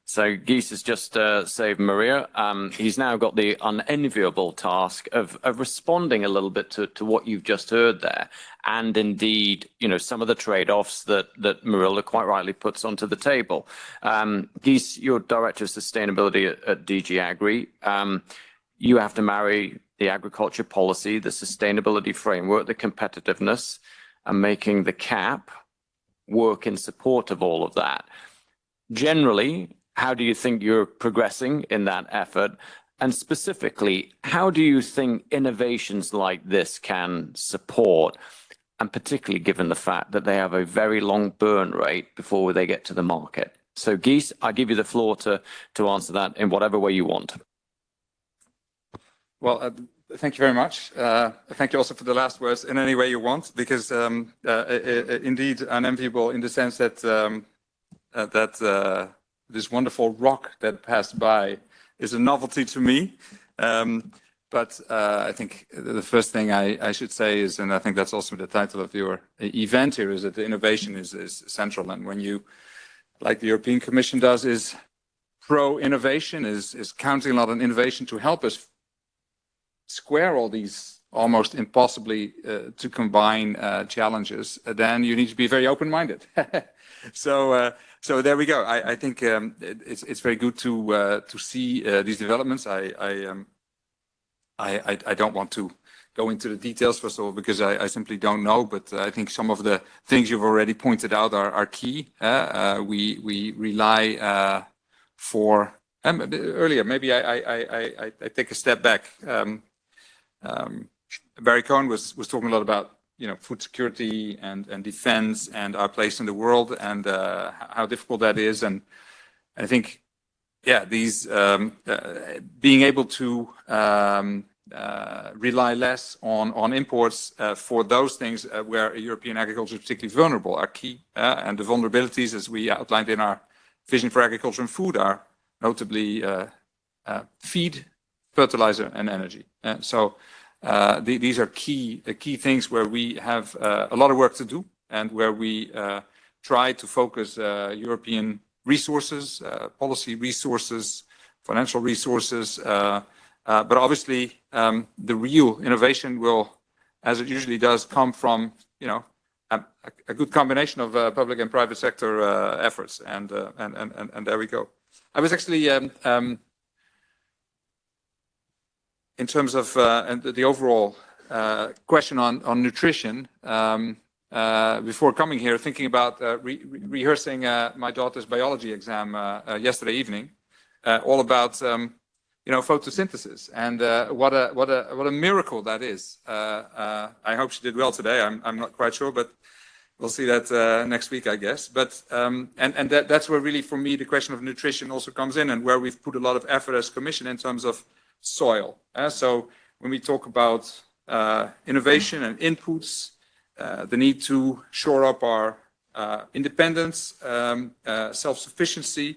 So Geese has just saved Maria. He's now got the unenviable task of responding a little bit to what you've just heard there, and indeed, some of the trade-offs that Marilla quite rightly puts onto the table. Geese, you're Director of Sustainability at DG Agri. You have to marry the agriculture policy, the sustainability framework, the competitiveness, and making the CAP work in support of all of that. Generally, how do you think you're progressing in that effort? And specifically, how do you think innovations like this can support, and particularly given the fact that they have a very long burn rate before they get to the market? So Geese, I give you the floor to answer that in whatever way you want. Well, thank you very much. Thank you also for the last words, in any way you want, because indeed unenviable in the sense that this wonderful rock that passed by is a novelty to me. But I think the first thing I should say is, and I think that's also the title of your event here, is that the innovation is central. And when you, like the European Commission does, is pro-innovation, is counting a lot on innovation to help us square all these almost impossibly to combine challenges, then you need to be very open-minded. So there we go. I think it's very good to see these developments. I don't want to go into the details first of all because I simply don't know. But I think some of the things you've already pointed out are key. We rely for earlier. Maybe I take a step back. Barry Cohen was talking a lot about food security and defense and our place in the world and how difficult that is. And I think, these being able to rely less on imports for those things where European agriculture is particularly vulnerable are key. And the vulnerabilities, as we outlined in our vision for agriculture and food, are notably feed, fertilizer, and energy. So these are key things where we have a lot of work to do and where we try to focus European resources, policy resources, financial resources. But obviously, the real innovation will, as it usually does, come from a good combination of public and private sector efforts. And there we go. I was actually in terms of the overall question on nutrition, before coming here, thinking about rehearsing my daughter's biology exam yesterday evening, all about photosynthesis and what a miracle that is. I hope she did well today. I'm not quite sure, but we'll see that next week, I guess. But that's where really for me the question of nutrition also comes in, and where we've put a lot of effort as Commission in terms of soil. So when we talk about innovation and inputs, the need to shore up our independence, self-sufficiency,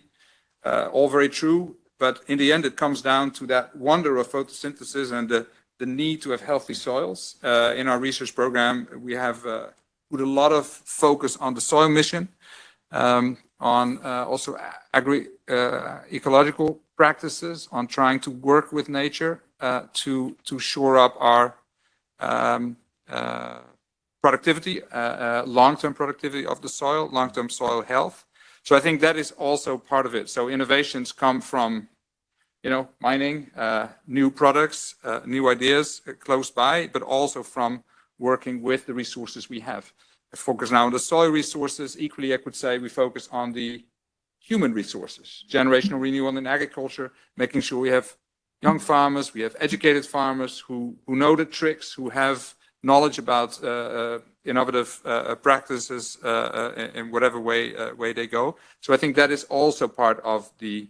all very true. But in the end, it comes down to that wonder of photosynthesis and the need to have healthy soils. In our research program, we have put a lot of focus on the soil mission, on also ecological practices, on trying to work with nature to shore up our productivity, long-term productivity of the soil, long-term soil health. So I think that is also part of it. So innovations come from, mining new products, new ideas close by, but also from working with the resources we have. I focus now on the soil resources. Equally, I could say we focus on the human resources, generational renewal in agriculture, making sure we have young farmers, we have educated farmers who know the tricks, who have knowledge about innovative practices in whatever way they go. So I think that is also part of the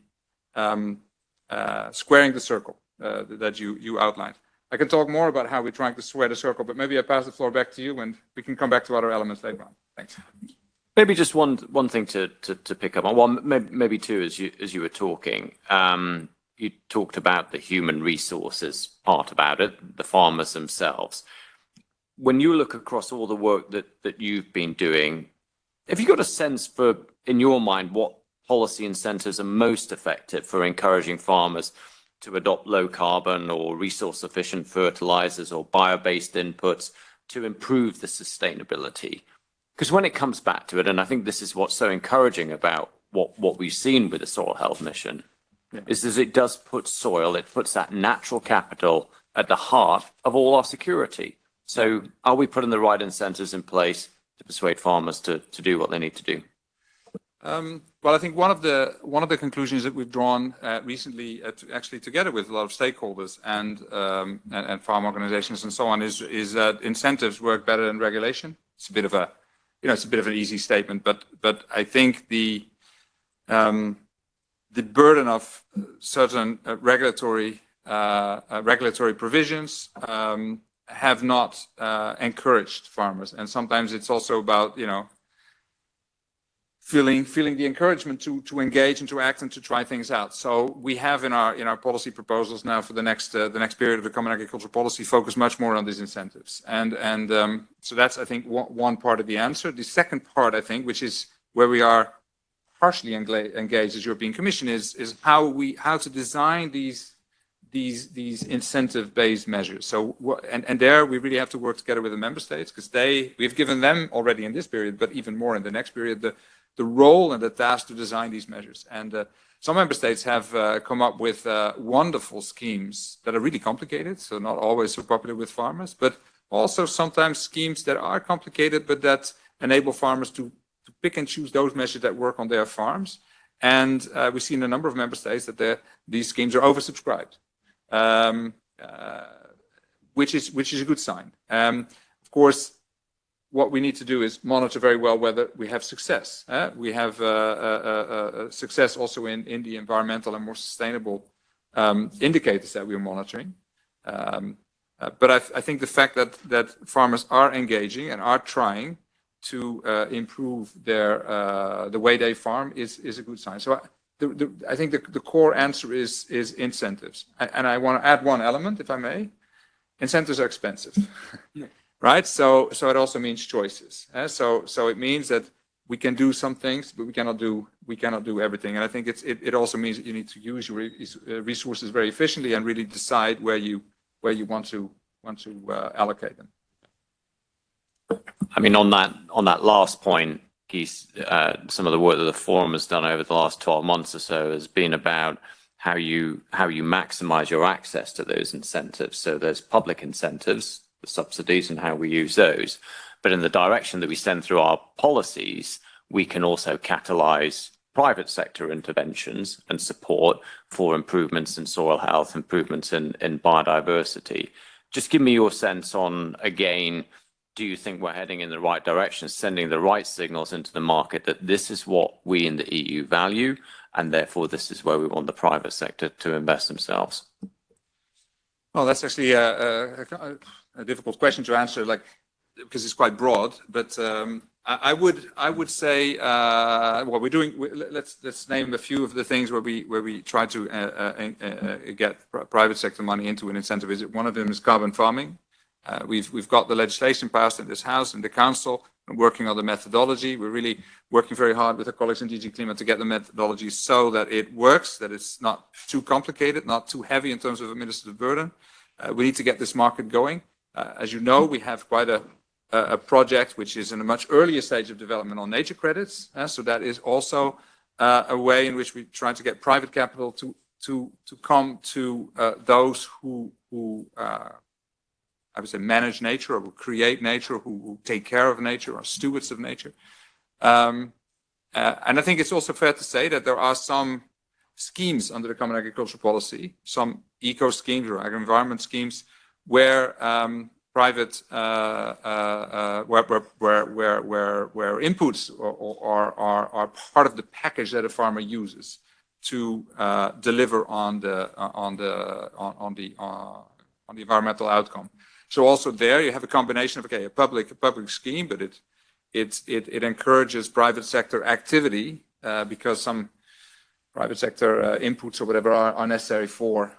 squaring the circle that you outlined. I can talk more about how we're trying to square the circle, but maybe I pass the floor back to you, and we can come back to other elements later on. Thanks. Maybe just one thing to pick up on. Well, maybe two, as you were talking. You talked about the human resources part about it, the farmers themselves. When you look across all the work that you've been doing, have you got a sense for, in your mind, what policy incentives are most effective for encouraging farmers to adopt low carbon or resource efficient fertilizers or bio-based inputs to improve the sustainability? Because when it comes back to it, and I think this is what's so encouraging about what we've seen with the Soil Health Mission, is that it does put soil, it puts that natural capital at the heart of all our security. So are we putting the right incentives in place to persuade farmers to do what they need to do? Well, I think one of the conclusions that we've drawn recently, actually together with a lot of stakeholders and farm organizations and so on, is that incentives work better than regulation. It's a bit of an easy statement, but I think the burden of certain regulatory provisions have not encouraged farmers, and sometimes it's also about feeling the encouragement to engage and to act and to try things out. So we have in our policy proposals now for the next period of the Common Agricultural Policy focus much more on these incentives, and so that's, I think, one part of the answer. The second part, I think, which is where we are partially engaged as European Commission, is how to design these incentive-based measures. So and there we really have to work together with the member states, because we've given them already in this period, but even more in the next period, the role and the task to design these measures. And some member states have come up with wonderful schemes that are really complicated, so not always so popular with farmers, but also sometimes schemes that are complicated, but that enable farmers to pick and choose those measures that work on their farms. And we see in a number of member states that these schemes are oversubscribed, which is a good sign. Of course, what we need to do is monitor very well whether we have success. We have success also in the environmental and more sustainable indicators that we're monitoring. But I think the fact that farmers are engaging and are trying to improve the way they farm is a good sign. So I think the core answer is incentives. And I want to add one element, if I may. Incentives are expensive. Yeah. Right? So it also means choices. So it means that we can do some things, but we cannot do everything. And I think it also means that you need to use your resources very efficiently and really decide where you want to allocate them. I mean, on that last point, Kees, some of the work that the forum has done over the last 12 months or so has been about how you maximize your access to those incentives. So there's public incentives, the subsidies, and how we use those. But in the direction that we send through our policies, we can also catalyze private sector interventions and support for improvements in soil health, improvements in biodiversity. Just give me your sense on, again, do you think we're heading in the right direction, sending the right signals into the market that this is what we in the EU value, and therefore this is where we want the private sector to invest themselves? Well, that's actually a difficult question to answer, because it's quite broad. But I would say what we're doing. Let's name a few of the things where we try to get private sector money into an incentive. One of them is carbon farming. We've got the legislation passed in this House and the Council, and working on the methodology. We're really working very hard with our colleagues in DG Climate to get the methodology so that it works, that it's not too complicated, not too heavy in terms of administrative burden. We need to get this market going. As you know, we have quite a project which is in a much earlier stage of development on nature credits. So that is also a way in which we try to get private capital to come to those who I would say manage nature, or who create nature, who take care of nature, or stewards of nature. And I think it's also fair to say that there are some schemes under the Common Agricultural Policy, some eco schemes or agri-environment schemes, where private where inputs are part of the package that a farmer uses to deliver on the environmental outcome. So also there you have a combination of a public scheme, but it encourages private sector activity because some private sector inputs or whatever are necessary for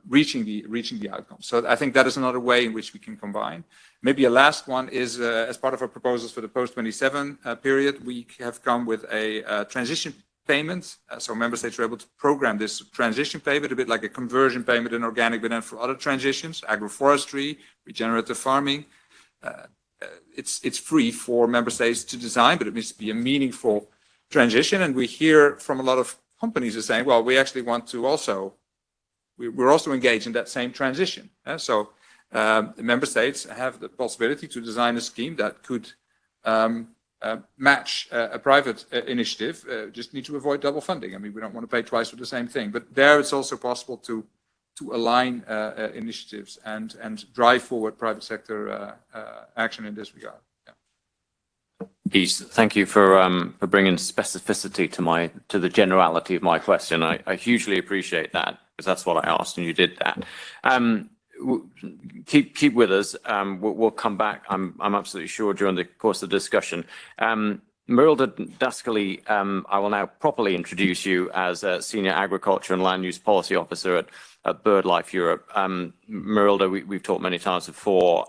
reaching the outcome. So I think that is another way in which we can combine. Maybe a last one is, as part of our proposals for the post-27 period, we have come with a transition payment. So member states are able to program this transition payment, a bit like a conversion payment in organic, but then for other transitions, agroforestry, regenerative farming. It's free for member states to design, but it needs to be a meaningful transition. And we hear from a lot of companies are saying, well, we actually want to also, we're also engaged in that same transition. So the member states have the possibility to design a scheme that could match a private initiative, just need to avoid double funding. I mean, we don't want to pay twice for the same thing, but there it's also possible to align initiatives and drive forward private sector action in this regard. Guys, thank you for bringing specificity to the generality of my question. I hugely appreciate that, because that's what I asked, and you did that. Keep with us. We'll come back. I'm absolutely sure during the course of the discussion. Marilda Duskally, I will now properly introduce you as a Senior Agriculture and Land Use Policy Officer at BirdLife Europe. Marilda, we've talked many times before.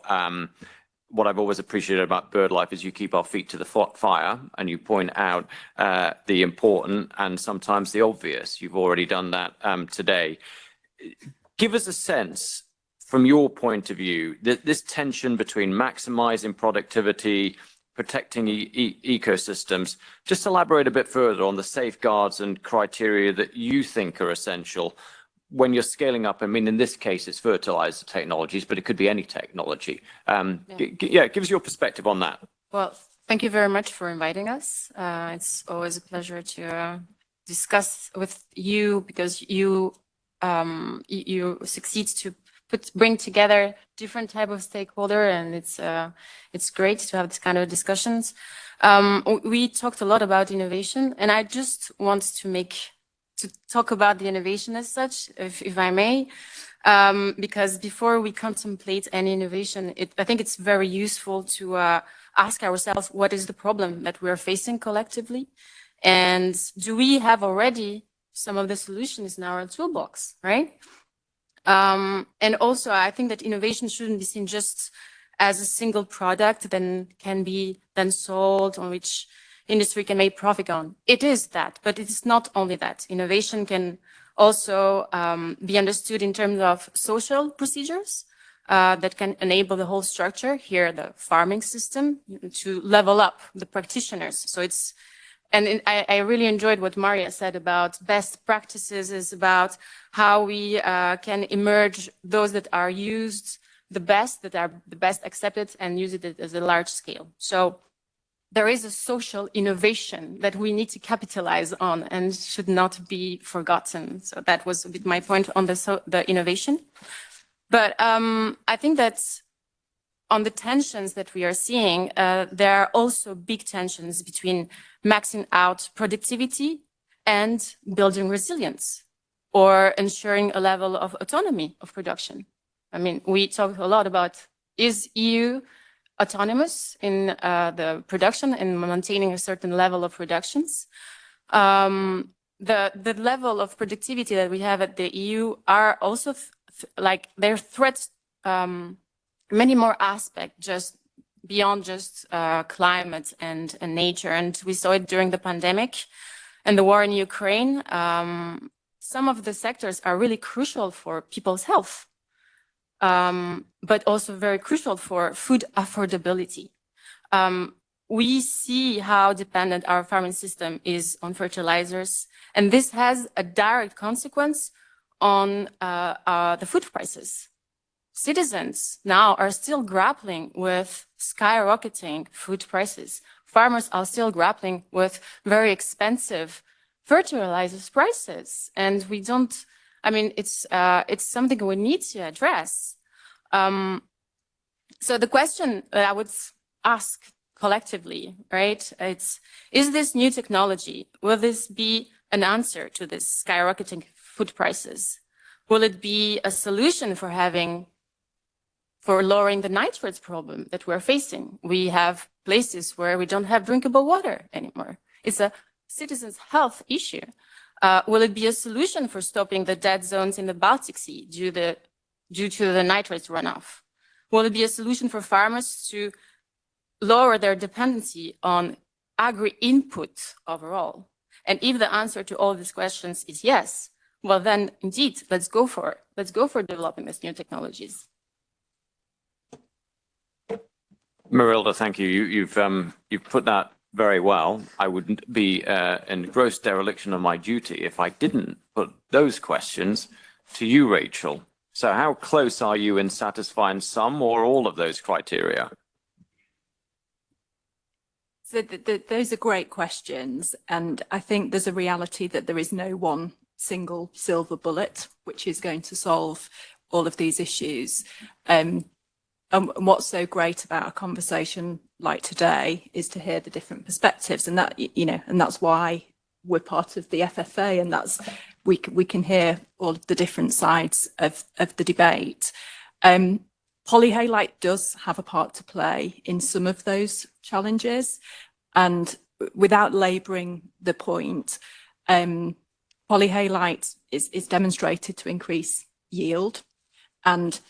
What I've always appreciated about BirdLife is you keep our feet to the fire and you point out the important and sometimes the obvious. You've already done that today. Give us a sense, from your point of view, this tension between maximizing productivity, protecting ecosystems. Just elaborate a bit further on the safeguards and criteria that you think are essential when you're scaling up. I mean, in this case, it's fertilizer technologies, but it could be any technology. Give us your perspective on that. Well, thank you very much for inviting us. It's always a pleasure to discuss with you, because you succeed to bring together different type of stakeholder, and it's great to have this kind of discussions. We talked a lot about innovation, and I just want to talk about the innovation as such, if I may, because before we contemplate any innovation, I think it's very useful to ask ourselves, what is the problem that we're facing collectively? And do we have already some of the solutions in our toolbox, right? And also, I think that innovation shouldn't be seen just as a single product that can be then sold, on which industry can make profit on. It is that, but it's not only that. Innovation can also be understood in terms of social procedures that can enable the whole structure, here the farming system, to level up the practitioners. So I really enjoyed what Maria said about best practices, is about how we can emerge those that are used the best, that are the best accepted, and use it as a large scale. So there is a social innovation that we need to capitalize on and should not be forgotten. So that was a bit my point on the innovation. But I think that on the tensions that we are seeing, there are also big tensions between maxing out productivity and building resilience, or ensuring a level of autonomy of production. I mean, we talked a lot about, is EU autonomous in the production and maintaining a certain level of productions? The level of productivity that we have at the EU are also they're threats, many more aspects, just beyond just climate and nature. And we saw it during the pandemic and the war in Ukraine. Some of the sectors are really crucial for people's health, but also very crucial for food affordability. We see how dependent our farming system is on fertilizers, and this has a direct consequence on the food prices. Citizens now are still grappling with skyrocketing food prices. Farmers are still grappling with very expensive fertilizers prices, and we don't. I mean, it's something we need to address. So the question that I would ask collectively, right? Is this new technology, will this be an answer to this skyrocketing food prices? Will it be a solution for lowering the nitrates problem that we're facing? We have places where we don't have drinkable water anymore. It's a citizens' health issue? Will it be a solution for stopping the dead zones in the Baltic Sea due to the nitrates runoff? Will it be a solution for farmers to lower their dependency on agri-input overall? And if the answer to all these questions is yes, well then indeed, let's go for it. Let's go for developing these new technologies. Marilda, thank you. You've put that very well. I wouldn't be in gross dereliction of my duty if I didn't put those questions to you, Rachel. So how close are you in satisfying some or all of those criteria? So those are great questions. And I think there's a reality that there is no one single silver bullet which is going to solve all of these issues. And what's so great about a conversation like today is to hear the different perspectives, and that, you know, and that's why we're part of the FFA, and that's we can hear all of the different sides of the debate. Polyhalite does have a part to play in some of those challenges, and without labouring the point, polyhalite is demonstrated to increase yield, and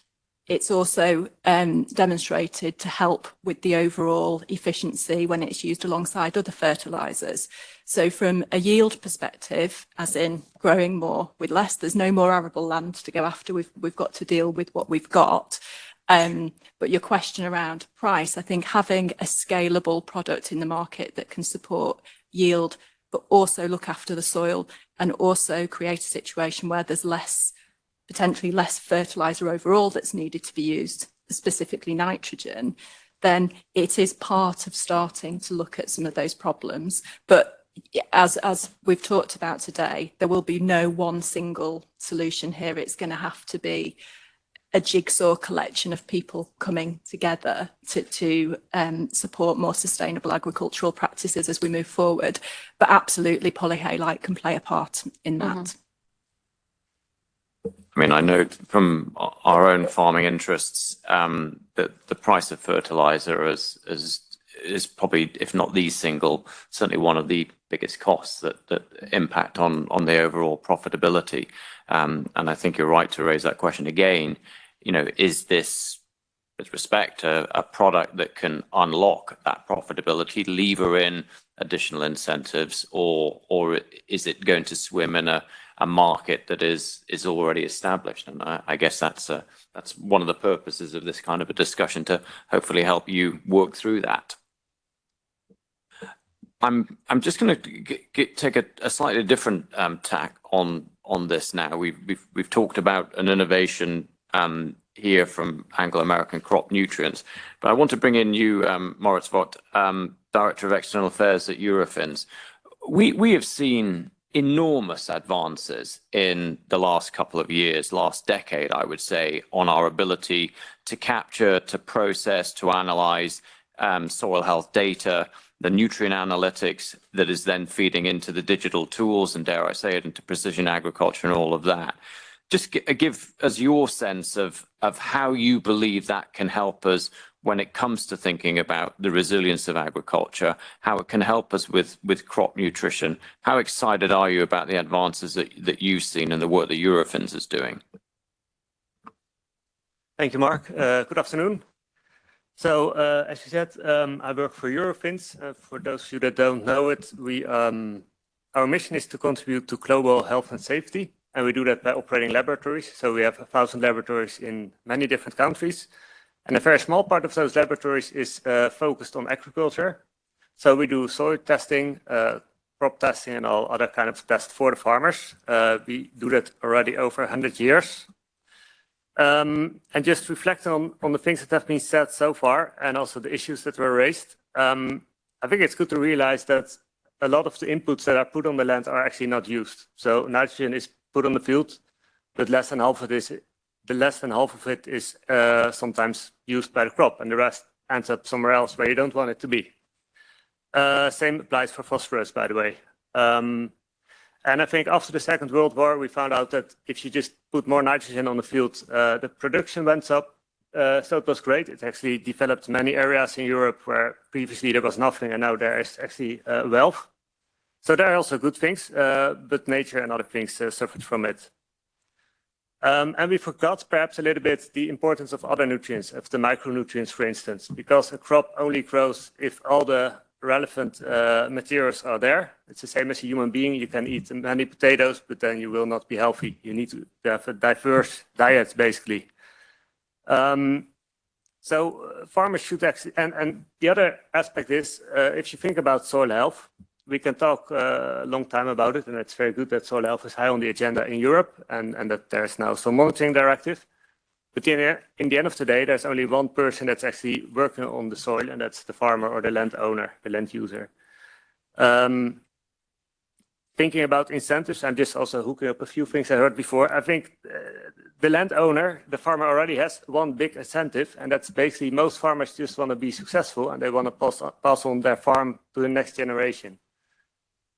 it's also demonstrated to help with the overall efficiency when it's used alongside other fertilizers. So from a yield perspective, as in growing more with less, there's no more arable land to go after. We've got to deal with what we've got. But your question around price, I think having a scalable product in the market that can support yield, but also look after the soil and also create a situation where there's potentially less fertilizer overall that's needed to be used, specifically nitrogen, then it is part of starting to look at some of those problems. But as we've talked about today, there will be no one single solution here. It's going to have to be a jigsaw collection of people coming together to support more sustainable agricultural practices as we move forward. But absolutely, polyhalite can play a part in that. Mm-hmm. I mean, I know from our own farming interests that the price of fertilizer is probably, if not the single, certainly one of the biggest costs that impact on the overall profitability. And I think you're right to raise that question again. You know, is this, with respect, a product that can unlock that profitability, lever in additional incentives, or is it going to swim in a market that is already established? And I guess that's one of the purposes of this kind of a discussion, to hopefully help you work through that. I'm just going to take a slightly different tack on this now. We've talked about an innovation here from Anglo American Crop Nutrients, but I want to bring in you, Moritz Vogt, Director of External Affairs at Eurofins. We have seen enormous advances in the last couple of years, last decade, I would say, on our ability to capture, to process, to analyze soil health data, the nutrient analytics that is then feeding into the digital tools, and dare I say it, into precision agriculture and all of that. Just give us your sense of how you believe that can help us when it comes to thinking about the resilience of agriculture, how it can help us with crop nutrition. How excited are you about the advances that you've seen and the work that Eurofins is doing? Thank you, Mark. Good afternoon. So, as you said, I work for Eurofins. For those of you that don't know it, our mission is to contribute to global health and safety, and we do that by operating laboratories. So we have 1,000 laboratories in many different countries, and a very small part of those laboratories is focused on agriculture. So we do soil testing, crop testing, and all other kind of tests for the farmers. We do that already over 100 years. And just reflecting on the things that have been said so far, and also the issues that were raised, I think it's good to realize that a lot of the inputs that are put on the land are actually not used. So nitrogen is put on the field, but less than half of it is sometimes used by the crop, and the rest ends up somewhere else where you don't want it to be. Same applies for phosphorus, by the way. And I think after the Second World War, we found out that if you just put more nitrogen on the field, the production went up. So it was great. It actually developed many areas in Europe where previously there was nothing, and now there is actually wealth. So there are also good things, but nature and other things suffered from it. And we forgot perhaps a little bit the importance of other nutrients, of the micronutrients, for instance, because a crop only grows if all the relevant materials are there. It's the same as a human being. You can eat many potatoes, but then you will not be healthy. You need to have a diverse diet, basically. So farmers should actually, and the other aspect is, if you think about soil health, we can talk a long time about it, and it's very good that soil health is high on the agenda in Europe, and that there's now some monitoring directive. But in the end of the day, there's only one person that's actually working on the soil, and that's the farmer or the landowner, the land user. Thinking about incentives, I'm just also hooking up a few things I heard before. I think the landowner, the farmer already has one big incentive, and that's basically most farmers just want to be successful and they want to pass on their farm to the next generation.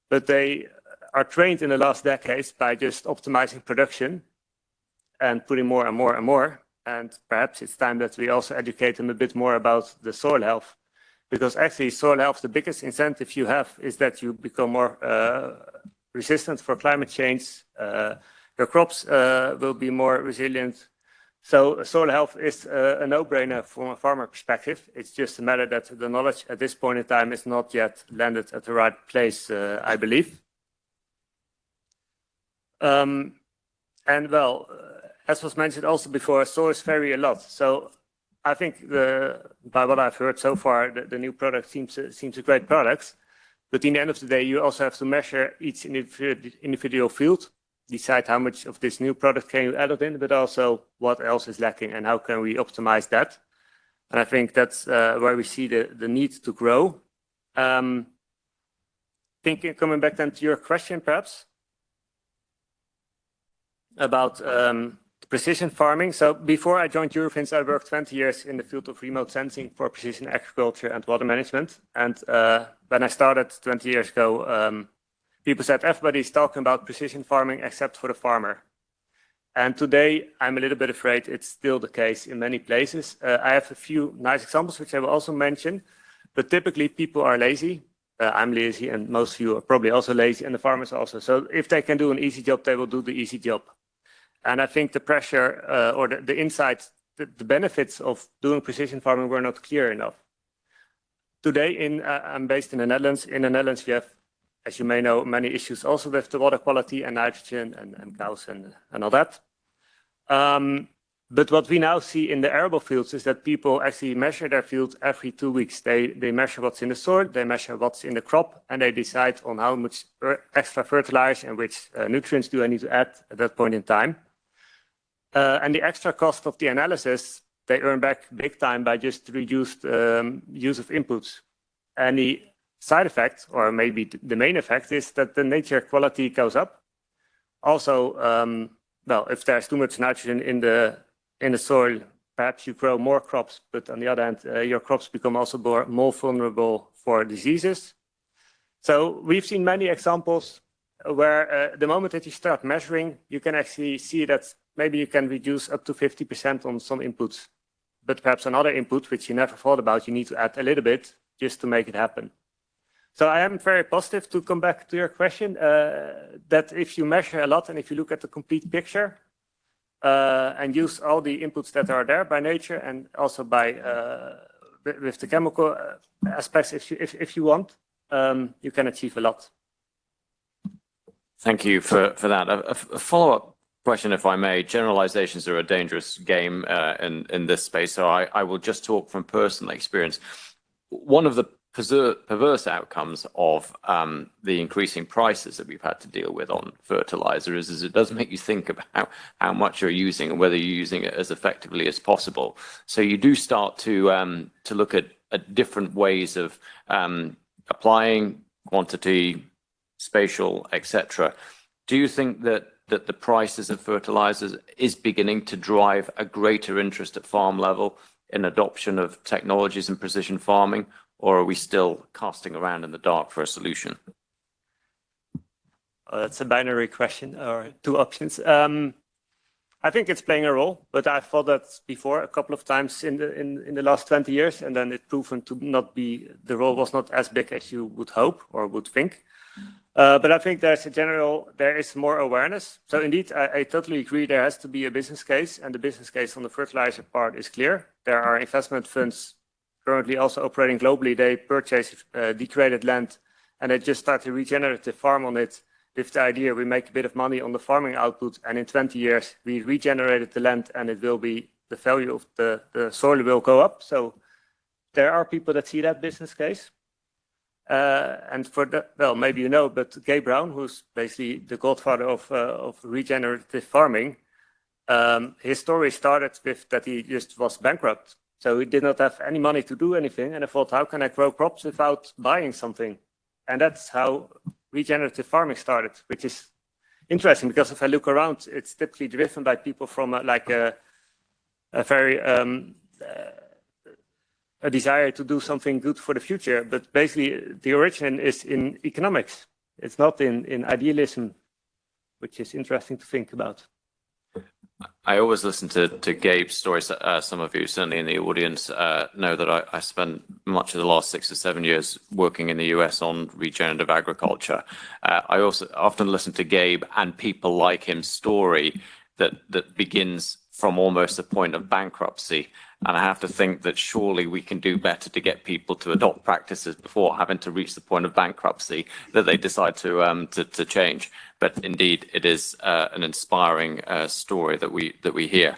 But they are trained in the last decades by just optimizing production and putting more and more and more. And perhaps it's time that we also educate them a bit more about the soil health. Because actually soil health, the biggest incentive you have is that you become more resistant for climate change. Your crops will be more resilient. So soil health is a no-brainer from a farmer perspective. It's just a matter that the knowledge at this point in time is not yet landed at the right place, I believe. And well, as was mentioned also before, soils vary a lot. So I think by what I've heard so far, the new product seems a great product. But in the end of the day, you also have to measure each individual field, decide how much of this new product can you add it in, but also what else is lacking and how can we optimize that. And I think that's where we see the need to grow. Coming back then to your question, perhaps, about precision farming. So before I joined Eurofins, I worked 20 years in the field of remote sensing for precision agriculture and water management. And when I started 20 years ago, people said everybody's talking about precision farming except for the farmer. And today, I'm a little bit afraid it's still the case in many places. I have a few nice examples, which I will also mention. But typically, people are lazy. I'm lazy, and most of you are probably also lazy, and the farmers also. So if they can do an easy job, they will do the easy job. And I think the pressure or the insights, the benefits of doing precision farming were not clear enough. Today, I'm based in the Netherlands. In the Netherlands, we have, as you may know, many issues also with the water quality and nitrogen and cows and all that. But what we now see in the arable fields is that people actually measure their fields every 2 weeks. They measure what's in the soil, they measure what's in the crop, and they decide on how much extra fertilizer and which nutrients do I need to add at that point in time. And the extra cost of the analysis, they earn back big time by just reduced use of inputs. And the side effect, or maybe the main effect, is that the nature quality goes up. Also, well, if there's too much nitrogen in the soil, perhaps you grow more crops, but on the other hand, your crops become also more vulnerable for diseases. So we've seen many examples where the moment that you start measuring, you can actually see that maybe you can reduce up to 50% on some inputs, but perhaps another input, which you never thought about, you need to add a little bit just to make it happen. So I am very positive, to come back to your question, that if you measure a lot and if you look at the complete picture and use all the inputs that are there by nature and also by with the chemical aspects, if you want, you can achieve a lot. Thank you for that. A follow-up question, if I may. Generalizations are a dangerous game in this space, so I will just talk from personal experience. One of the perverse outcomes of the increasing prices that we've had to deal with on fertilizer is it does make you think about how much you're using and whether you're using it as effectively as possible. So you do start to look at different ways of applying quantity, spatial, etc. Do you think that the prices of fertilizers is beginning to drive a greater interest at farm level in adoption of technologies and precision farming, or are we still casting around in the dark for a solution? That's a binary question, or two options. I think it's playing a role, but I've thought that before a couple of times in the last 20 years, and then it proven to not be, the role was not as big as you would hope or would think. But I think there is more awareness. So indeed, I totally agree there has to be a business case, and the business case on the fertilizer part is clear. There are investment funds currently also operating globally. They purchase degraded land and they just start a regenerative farm on it with the idea we make a bit of money on the farming output, and in 20 years we regenerated the land and it will be, the value of the soil will go up. So there are people that see that business case. And for the, well, maybe you know, but Gabe Brown, who's basically the godfather of regenerative farming, his story started with that he just was bankrupt. So he did not have any money to do anything. And I thought, how can I grow crops without buying something? And that's how regenerative farming started, which is interesting because if I look around, it's typically driven by people from a very a desire to do something good for the future. But basically, the origin is in economics. It's not in idealism, which is interesting to think about. I always listen to Gabe's stories. Some of you, certainly in the audience, know that I spent much of the last 6 or 7 years working in the US on regenerative agriculture. I also often listen to Gabe and people like him's story that begins from almost a point of bankruptcy. And I have to think that surely we can do better to get people to adopt practices before having to reach the point of bankruptcy that they decide to change. But indeed, it is an inspiring story that we hear.